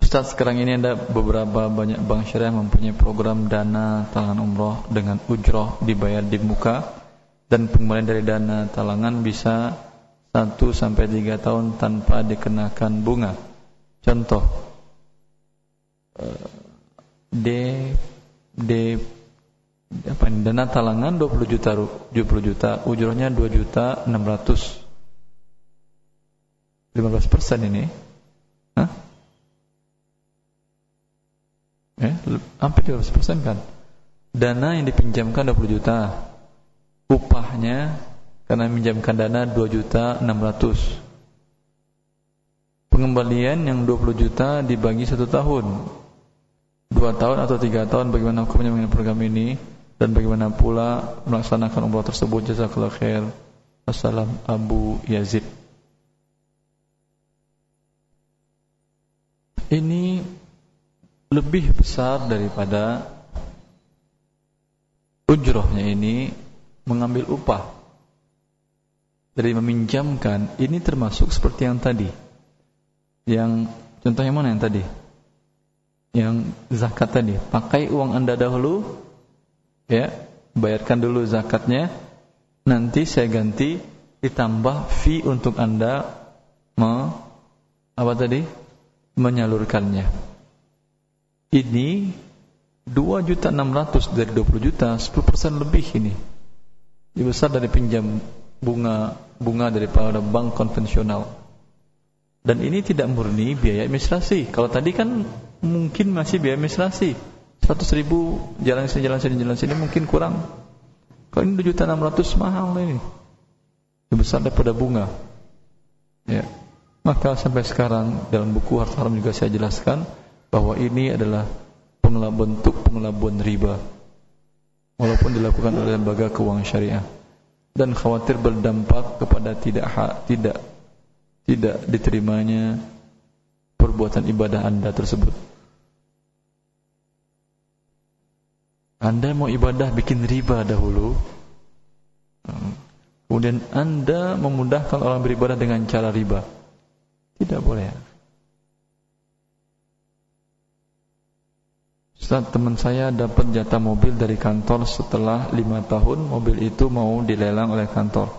Ustaz, sekarang ini ada banyak bank syariah mempunyai program dana talangan umroh dengan ujroh dibayar di muka dan pengembalian dari dana talangan bisa 1-3 tahun tanpa dikenakan bunga. Contoh dana talangan 20 juta, ujrohnya 2.600.000. 15% ini. Hah? Hampir 15% kan. Dana yang dipinjamkan 20 juta. Upahnya karena minjamkan dana 2.600.000. Pengembalian yang 20 juta dibagi 1 tahun. 2 tahun atau 3 tahun, bagaimana hukumnya mengenai program ini dan bagaimana pula melaksanakan umrah tersebut? Jazakallahu khair. Assalam Abu Yazid. Ini lebih besar daripada ujrohnya ini mengambil upah dari meminjamkan. Ini termasuk seperti yang tadi. Yang contohnya mana yang tadi? Yang zakat tadi, pakai uang Anda dahulu, ya, bayarkan dulu zakatnya, nanti saya ganti ditambah fee untuk Anda menyalurkannya. Ini 2.600.000 dari 20 juta, 10% lebih ini. Lebih besar dari pinjam bunga daripada bank konvensional. Dan ini tidak murni biaya administrasi. Kalau tadi kan mungkin masih biaya administrasi. 100.000 jalan sini mungkin kurang. Kalau ini 2.600.000 mahal ini. Lebih besar daripada bunga. Ya. Maka sampai sekarang dalam buku Harta Haram juga saya jelaskan bahwa ini adalah bentuk pengelabuan riba. Walaupun dilakukan oleh lembaga keuangan syariah. Dan khawatir berdampak kepada tidak diterimanya perbuatan ibadah Anda tersebut. Anda mau ibadah bikin riba dahulu, kemudian Anda memudahkan orang beribadah dengan cara riba. Tidak boleh. Ustaz, teman saya dapat jatah mobil dari kantor setelah 5 tahun mobil itu mau dilelang oleh kantor.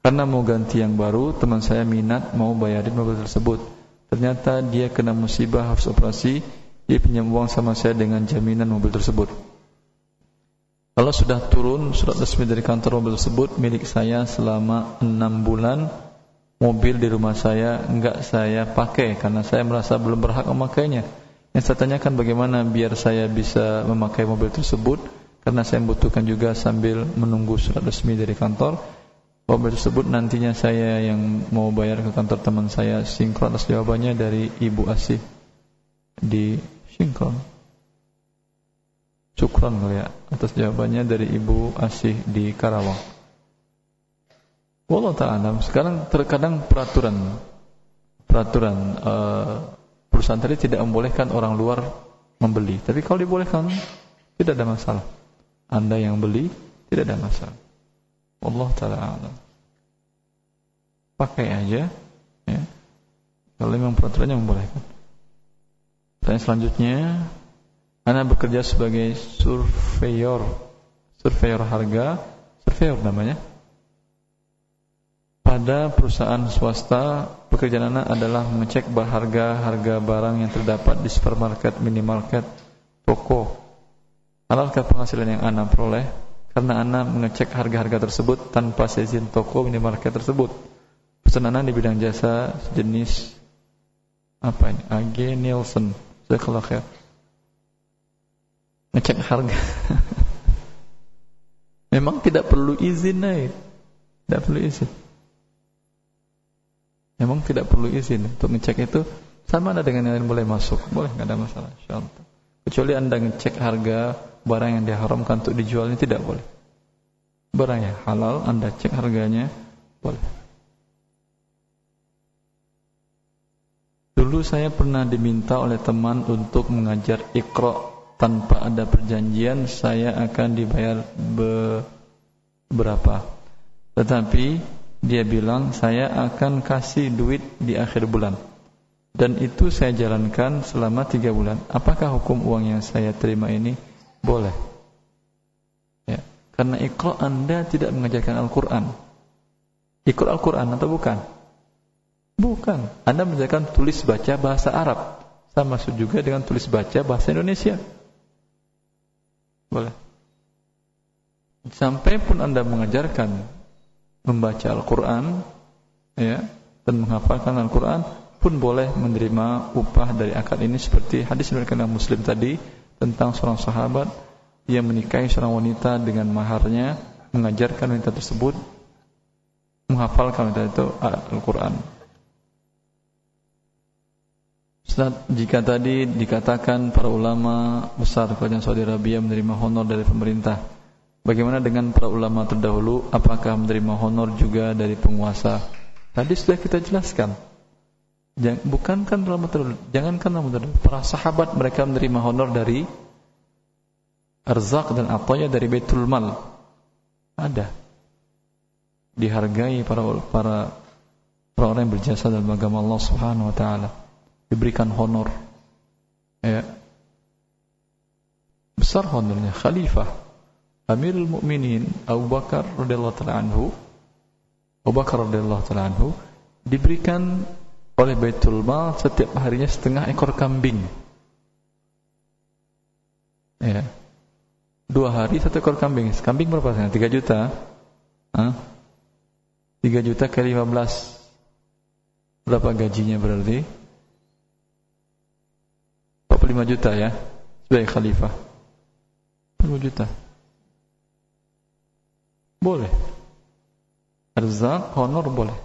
Karena mau ganti yang baru, teman saya minat mau bayarin mobil tersebut. Ternyata dia kena musibah harus operasi, dia pinjam uang sama saya dengan jaminan mobil tersebut. Kalau sudah turun surat resmi dari kantor mobil tersebut milik saya selama 6 bulan, mobil di rumah saya enggak saya pakai karena saya merasa belum berhak memakainya. Yang saya tanyakan bagaimana biar saya bisa memakai mobil tersebut karena saya membutuhkan juga sambil menunggu surat resmi dari kantor. Mobil tersebut nantinya saya yang mau bayar ke kantor teman saya. Sinkron atas jawabannya dari Ibu Asih di Sinkron. Syukran kali ya atas jawabannya dari Ibu Asih di Karawang. Wallahu ta'ala. Sekarang terkadang peraturan perusahaan tadi tidak membolehkan orang luar membeli. Tapi kalau dibolehkan tidak ada masalah. Anda yang beli tidak ada masalah. Allah Ta'ala alam. Pakai aja ya. Kalau memang peraturannya membolehkan. Pertanyaan selanjutnya, Ana bekerja sebagai surveyor harga, surveyor namanya. Pada perusahaan swasta, pekerjaan Ana adalah mengecek harga barang yang terdapat di supermarket, minimarket, toko. Halalkah penghasilan yang Ana peroleh karena Ana mengecek harga-harga tersebut tanpa seizin toko minimarket tersebut? Pesan Ana di bidang jasa sejenis apa ini? AG Nielsen. Jazakallahu khair. Ngecek harga. Memang tidak perlu izin, tidak perlu izin. Memang tidak perlu izin untuk ngecek itu. Sama ada dengan yang lain boleh masuk, boleh, nggak ada masalah. Insyaallah. Kecuali Anda ngecek harga barang yang diharamkan untuk dijualnya tidak boleh. Barang yang halal Anda cek harganya boleh. Dulu saya pernah diminta oleh teman untuk mengajar Iqra. Tanpa ada perjanjian saya akan dibayar berapa. Tetapi dia bilang saya akan kasih duit di akhir bulan. Dan itu saya jalankan selama 3 bulan. Apakah hukum uang yang saya terima ini boleh? Ya, karena Iqra Anda tidak mengajarkan Al-Quran. Iqra Al-Quran atau bukan? Bukan. Anda mengajarkan tulis baca bahasa Arab. Sama juga dengan tulis baca bahasa Indonesia. Boleh. Sampai pun Anda mengajarkan membaca Al-Quran ya, dan menghafalkan Al-Quran pun boleh menerima upah dari akad ini, seperti hadis riwayat Muslim tadi tentang seorang sahabat yang menikahi seorang wanita dengan maharnya, mengajarkan wanita tersebut menghafalkan wanita itu Al-Quran. Ustaz, jika tadi dikatakan para ulama besar kerajaan Saudi Arabia menerima honor dari pemerintah, bagaimana dengan para ulama terdahulu? Apakah menerima honor juga dari penguasa? Tadi sudah kita jelaskan. Bukankan ulama terdahulu, jangankan ulama terdahulu, para sahabat mereka menerima honor dari arzak dan ataya dari Baitul Mal. Ada. Dihargai para orang yang berjasa dalam agama Allah Subhanahu wa taala. Diberikan honor, ya, besar honornya. Khalifah Amirul Mukminin Abu Bakar radhiyallahu taala anhu diberikan oleh Baitul Mal setiap harinya 1/2 ekor kambing. Ya. 2 hari 1 ekor kambing. Kambing berapa sekarang? 3 juta. 3 juta kali 15. Berapa gajinya berarti? 45 juta ya. Sebagai khalifah. 10 juta. Boleh. Arzak, honor boleh.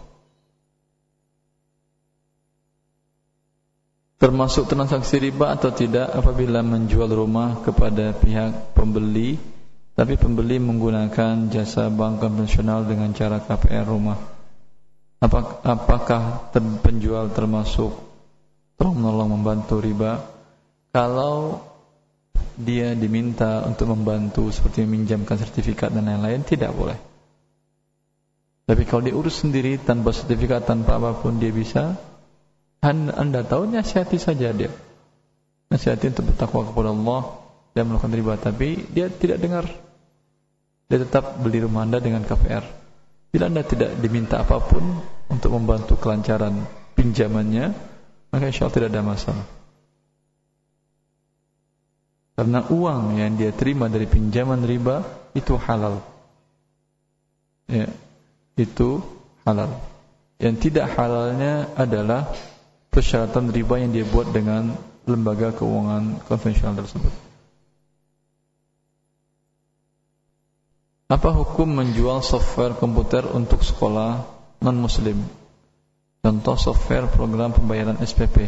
Termasuk transaksi riba atau tidak apabila menjual rumah kepada pihak pembeli, tapi pembeli menggunakan jasa bank konvensional dengan cara KPR rumah. Apakah penjual termasuk tolong-menolong membantu riba? Kalau dia diminta untuk membantu seperti meminjamkan sertifikat dan lain-lain, tidak boleh. Tapi kalau dia urus sendiri tanpa sertifikat, tanpa apapun, dia bisa. Anda tahu, nasihati saja dia. Nasihati untuk bertakwa kepada Allah dan melakukan riba, tapi dia tidak dengar. Dia tetap beli rumah Anda dengan KPR. Bila Anda tidak diminta apapun untuk membantu kelancaran pinjamannya, maka insya Allah tidak ada masalah. Karena uang yang dia terima dari pinjaman riba itu halal. Ya, itu halal. Yang tidak halalnya adalah persyaratan riba yang dia buat dengan lembaga keuangan konvensional tersebut. Apa hukum menjual software komputer untuk sekolah non-muslim? Contoh software program pembayaran SPP.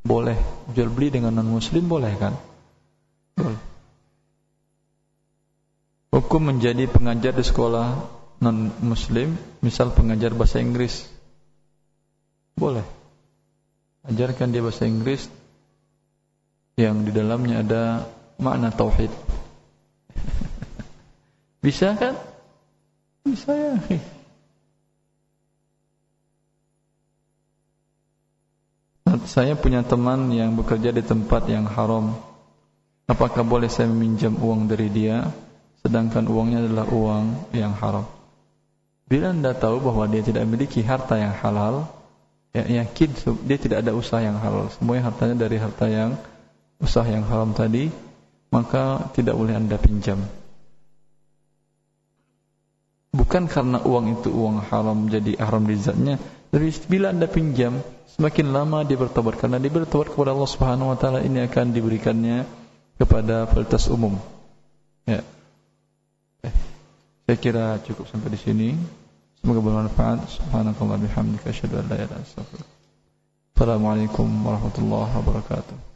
Boleh. Jual beli dengan non-muslim boleh kan? Boleh. Hukum menjadi pengajar di sekolah non-muslim, misal pengajar bahasa Inggris. Boleh. Ajarkan dia bahasa Inggris yang di dalamnya ada makna tauhid. Bisa kan? Bisa ya. Saya punya teman yang bekerja di tempat yang haram. Apakah boleh saya meminjam uang dari dia, sedangkan uangnya adalah uang yang haram? Bila Anda tahu bahwa dia tidak memiliki harta yang halal, yakin dia tidak ada usaha yang halal, semuanya hartanya dari harta yang usaha yang haram tadi, maka tidak boleh Anda pinjam. Bukan karena uang itu uang haram jadi haram di zatnya, tapi bila Anda pinjam, semakin lama dia bertobat, karena dia bertobat kepada Allah Subhanahu wa taala, ini akan diberikannya kepada fasilitas umum. Ya. Saya kira cukup sampai di sini. Semoga bermanfaat. Subhanakallah bihamdika asyhadu an la ilaha illa anta astaghfiruka wa atubu ilaik. Assalamualaikum warahmatullahi wabarakatuh.